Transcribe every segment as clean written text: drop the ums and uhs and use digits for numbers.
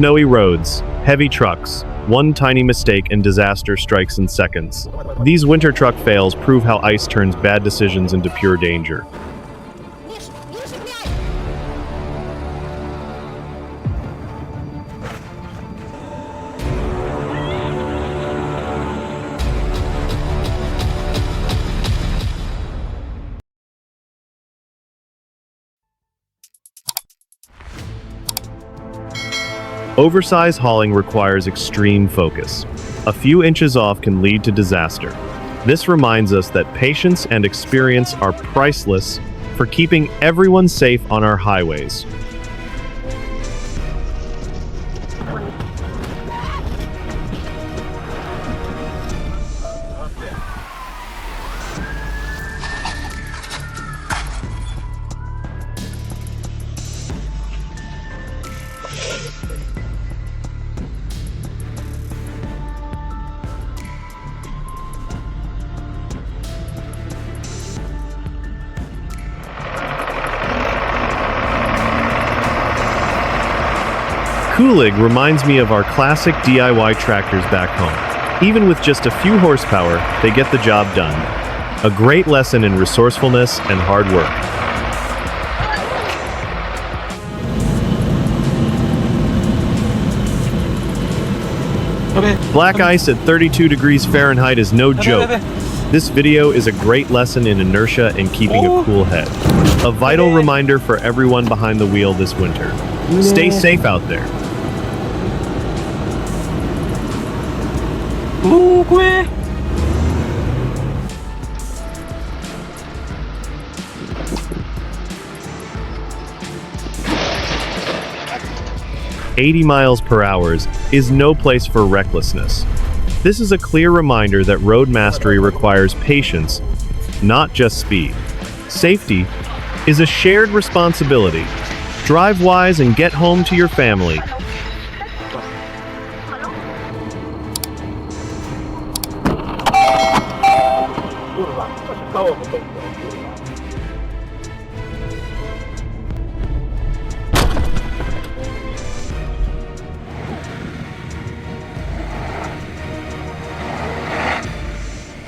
Snowy roads, heavy trucks. One tiny mistake and disaster strikes in seconds. These winter truck fails prove how ice turns bad decisions into pure danger. Oversize hauling requires extreme focus. A few inches off can lead to disaster. This reminds us that patience and experience are priceless for keeping everyone safe on our highways. Kulig reminds me of our classic DIY tractors back home. Even with just a few horsepower, they get the job done. A great lesson in resourcefulness and hard work. Black ice at 32 degrees Fahrenheit is no joke. This video is a great lesson in inertia and keeping a cool head. A vital reminder for everyone behind the wheel this winter. Stay safe out there. 80 miles per hour is no place for recklessness. This is a clear reminder that road mastery requires patience, not just speed. Safety is a shared responsibility. Drive wise and get home to your family.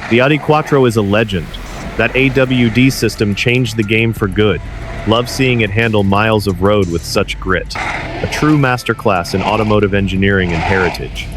The Audi Quattro is a legend. That AWD system changed the game for good. Love seeing it handle miles of road with such grit. A true masterclass in automotive engineering and heritage.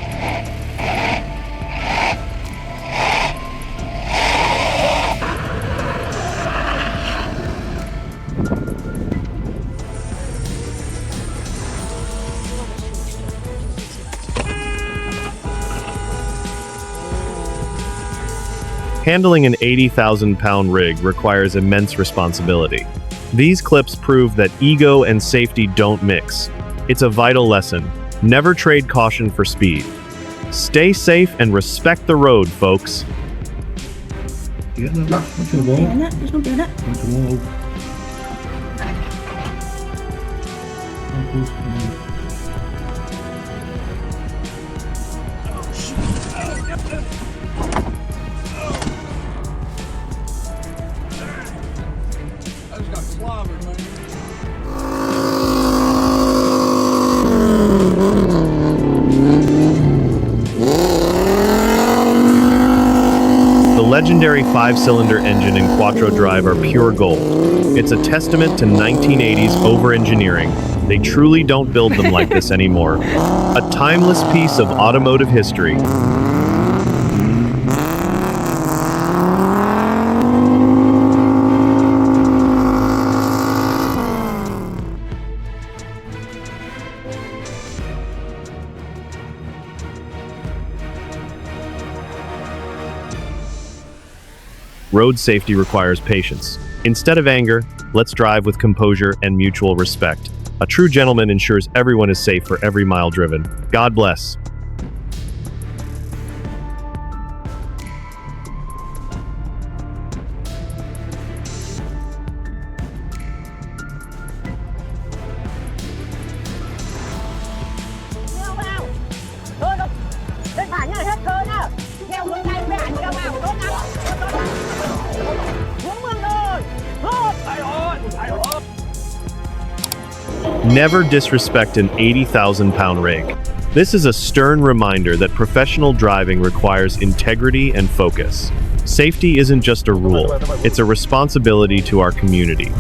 Handling an 80,000-pound rig requires immense responsibility. These clips prove that ego and safety don't mix. It's a vital lesson. Never trade caution for speed. Stay safe and respect the road, folks. The legendary 5-cylinder engine and Quattro drive are pure gold. It's a testament to 1980s over-engineering. They truly don't build them like this anymore. A timeless piece of automotive history. Road safety requires patience. Instead of anger, let's drive with composure and mutual respect. A true gentleman ensures everyone is safe for every mile driven. God bless. Never disrespect an 80,000-pound rig. This is a stern reminder that professional driving requires integrity and focus. Safety isn't just a rule, it's a responsibility to our community.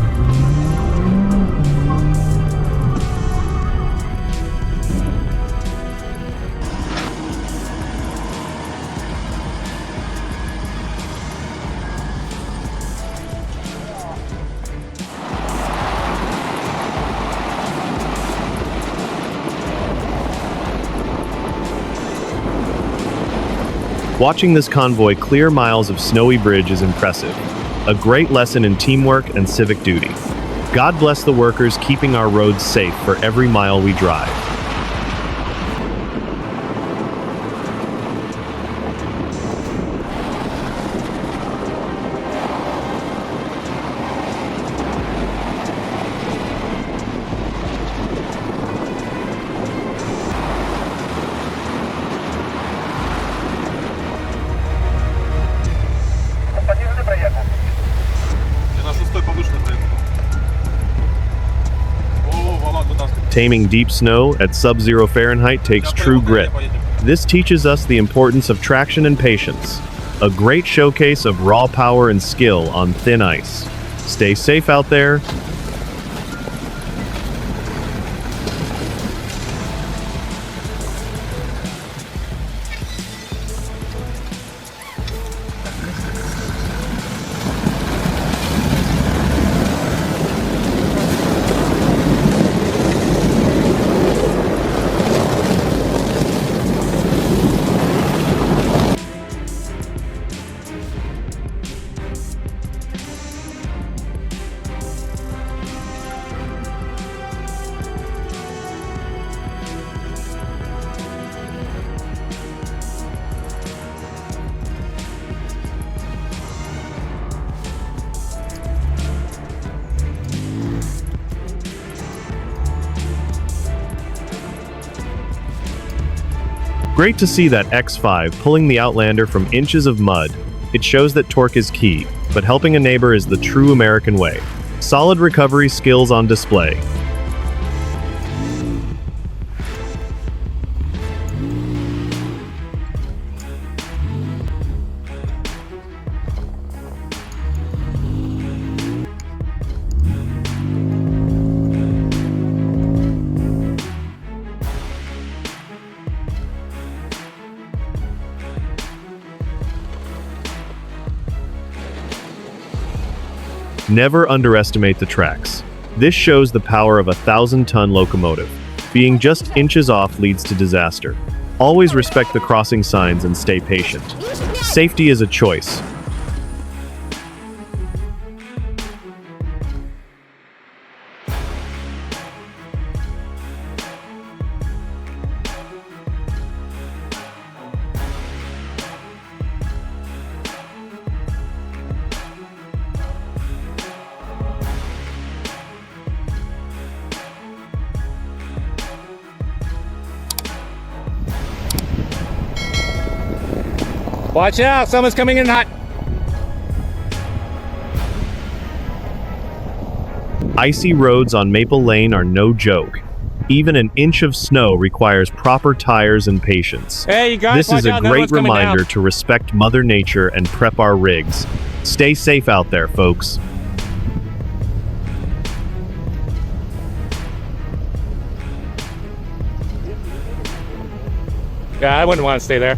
Watching this convoy clear miles of snowy bridge is impressive. A great lesson in teamwork and civic duty. God bless the workers keeping our roads safe for every mile we drive. Taming deep snow at sub-zero Fahrenheit takes true grit. This teaches us the importance of traction and patience. A great showcase of raw power and skill on thin ice. Stay safe out there. Great to see that X5 pulling the Outlander from inches of mud. It shows that torque is key, but helping a neighbor is the true American way. Solid recovery skills on display. Never underestimate the tracks. This shows the power of a 1,000-ton locomotive. Being just inches off leads to disaster. Always respect the crossing signs and stay patient. Safety is a choice. Watch out, someone's coming in hot. Icy roads on Maple Lane are no joke. Even an inch of snow requires proper tires and patience. Hey, you guys, This is watch a out, another great one's coming reminder down. to respect Mother Nature and prep our rigs. Stay safe out there, folks. Yeah, I wouldn't want to stay there.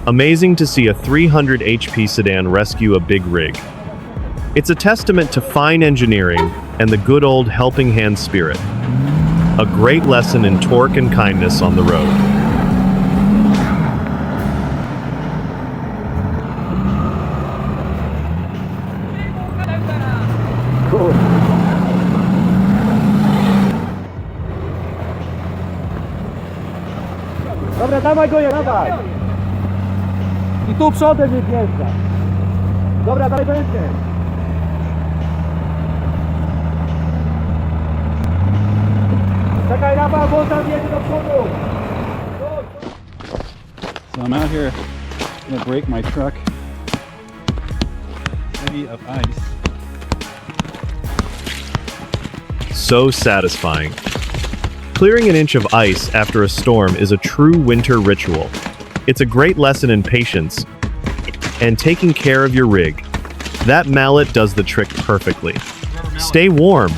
Amazing to see a 300 HP sedan rescue a big rig. It's a testament to fine engineering and the good old helping hand spirit. A great lesson in torque and kindness on the road. Dobra, dawaj go, dawaj. I tu przodem nie wjeżdża. Dobra, daj będzie. Czekaj, Rafa, bo tam jedzie do przodu. So I'm out here gonna break my truck heavy of ice. So satisfying. Clearing an inch of ice after a storm is a true winter ritual. It's a great lesson in patience and taking care of your rig. That mallet does the trick perfectly. Stay warm.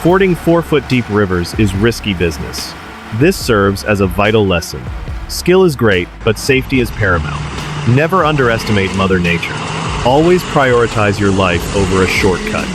Fording 4-foot-deep rivers is risky business. This serves as a vital lesson. Skill is great, but safety is paramount. Never underestimate Mother Nature. Always prioritize your life over a shortcut.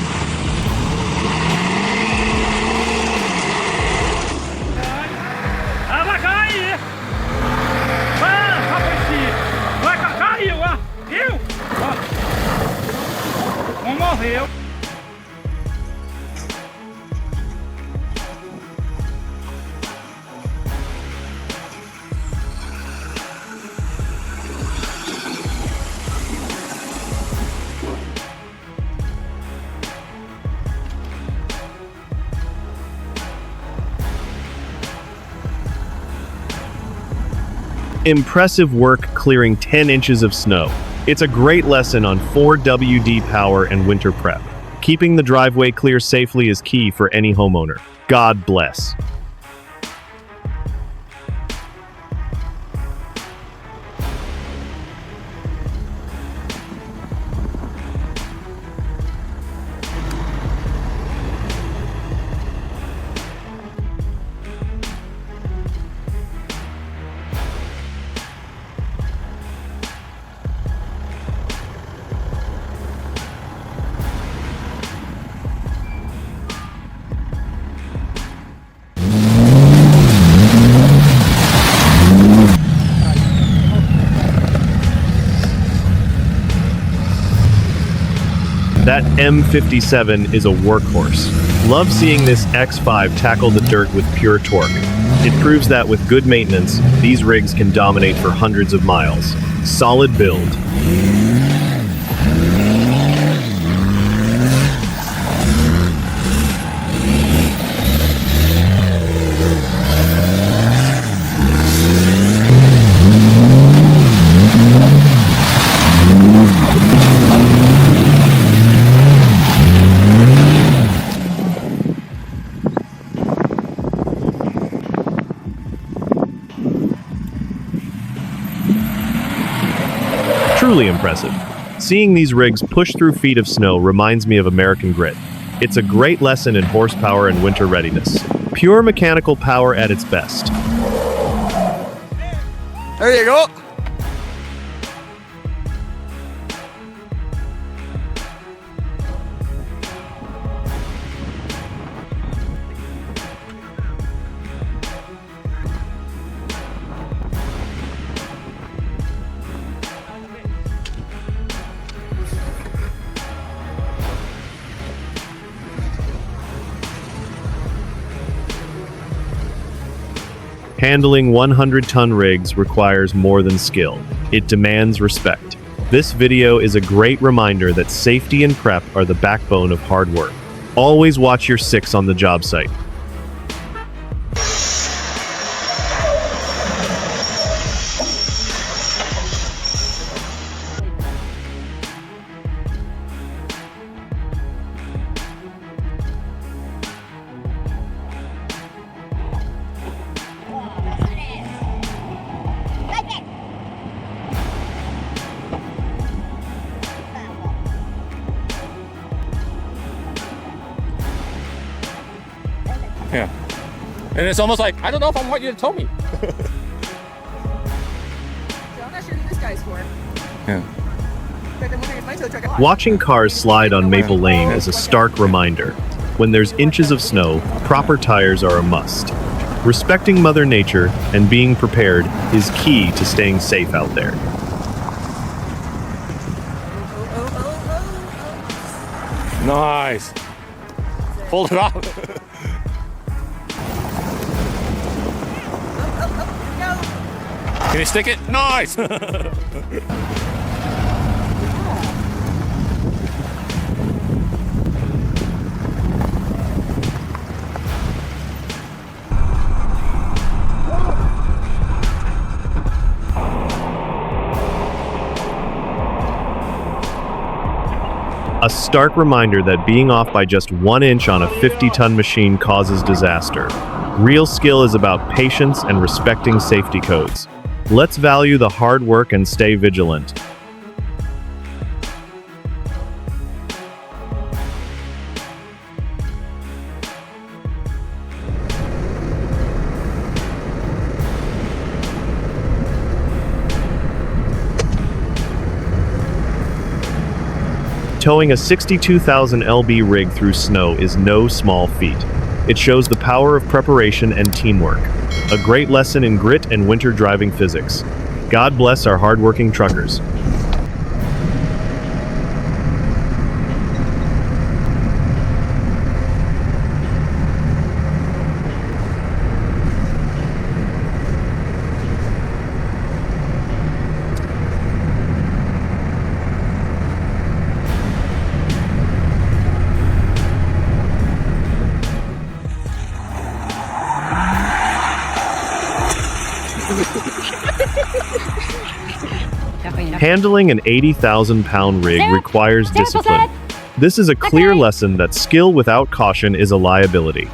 Impressive work clearing 10 inches of snow. It's a great lesson on 4WD power and winter prep. Keeping the driveway clear safely is key for any homeowner. God bless. That M57 is a workhorse. Love seeing this X5 tackle the dirt with pure torque. It proves that with good maintenance, these rigs can dominate for hundreds of miles. Solid build. Truly impressive. Seeing these rigs push through feet of snow reminds me of American grit. It's a great lesson in horsepower and winter readiness. Pure mechanical power at its best. There you go. Handling 100-ton rigs requires more than skill. It demands respect. This video is a great reminder that safety and prep are the backbone of hard work. Always watch your six on the job site. Yeah. And it's almost like, I don't know if I want you to tell me. I'm not sure who this guy's for. Yeah. But I'm wondering if my tow truck had Watching cars slide on Maple Lane is a stark reminder. When there's inches of snow, proper tires are a must. Respecting Mother Nature and being prepared is key to staying safe out there. Nice. Hold it off. Can you stick it? Nice. A stark reminder that being off by just 1 inch on a 50-ton machine causes disaster. Real skill is about patience and respecting safety codes. Let's value the hard work and stay vigilant. Towing a 62,000 lb rig through snow is no small feat. It shows the power of preparation and teamwork. A great lesson in grit and winter driving physics. God bless our hardworking truckers. Handling an 80,000-pound rig requires discipline. This is a clear lesson that skill without caution is a liability.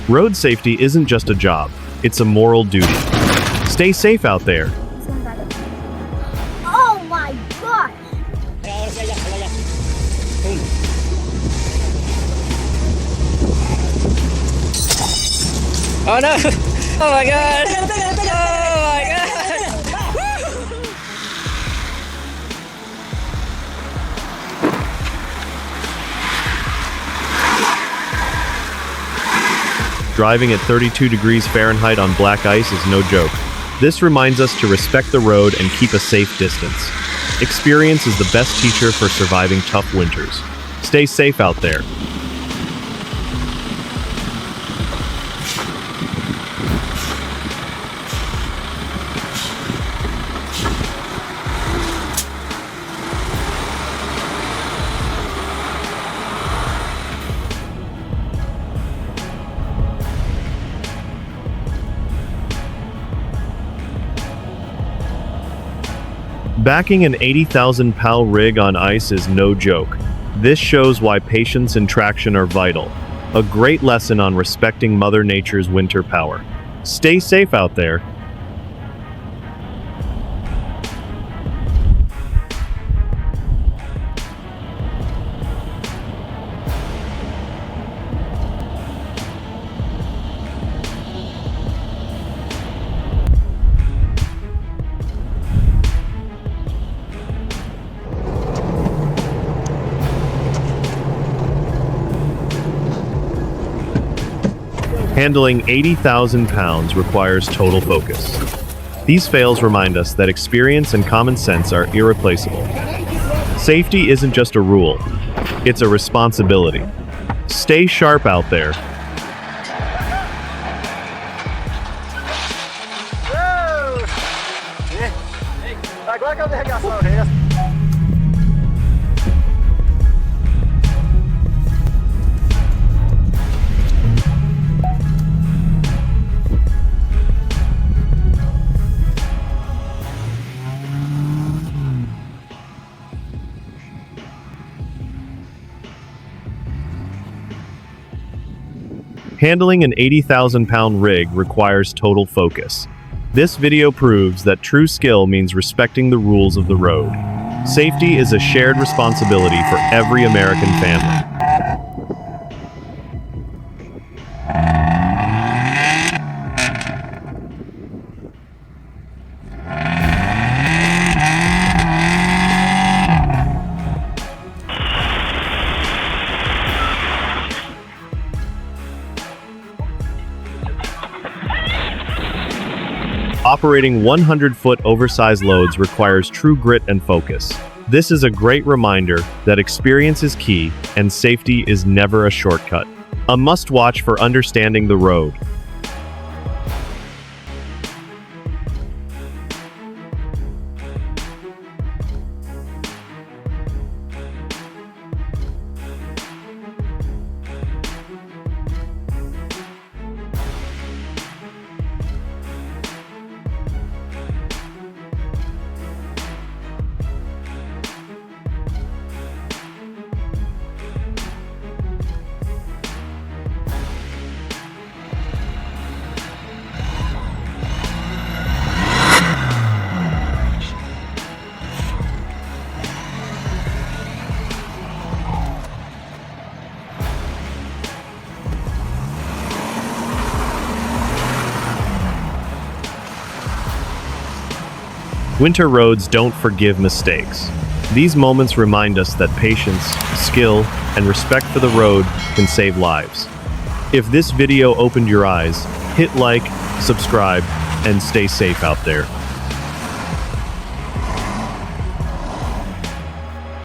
Road safety isn't just a job, it's a moral duty. Stay safe out there. Oh my gosh! Oh no! Oh my god! Oh my god! Driving at 32 degrees Fahrenheit on black ice is no joke. This reminds us to respect the road and keep a safe distance. Experience is the best teacher for surviving tough winters. Stay safe out there. Backing an 80,000-pound rig on ice is no joke. This shows why patience and traction are vital. A great lesson on respecting Mother Nature's winter power. Stay safe out there. Handling 80,000 pounds requires total focus. These fails remind us that experience and common sense are irreplaceable. Safety isn't just a rule, it's a responsibility. Stay sharp out there. Handling an 80,000-pound rig requires total focus. This video proves that true skill means respecting the rules of the road. Safety is a shared responsibility for every American family. Operating 100-foot oversized loads requires true grit and focus. This is a great reminder that experience is key and safety is never a shortcut. A must-watch for understanding the road. Winter roads don't forgive mistakes. These moments remind us that patience, skill, and respect for the road can save lives. If this video opened your eyes, hit like, subscribe, and stay safe out there.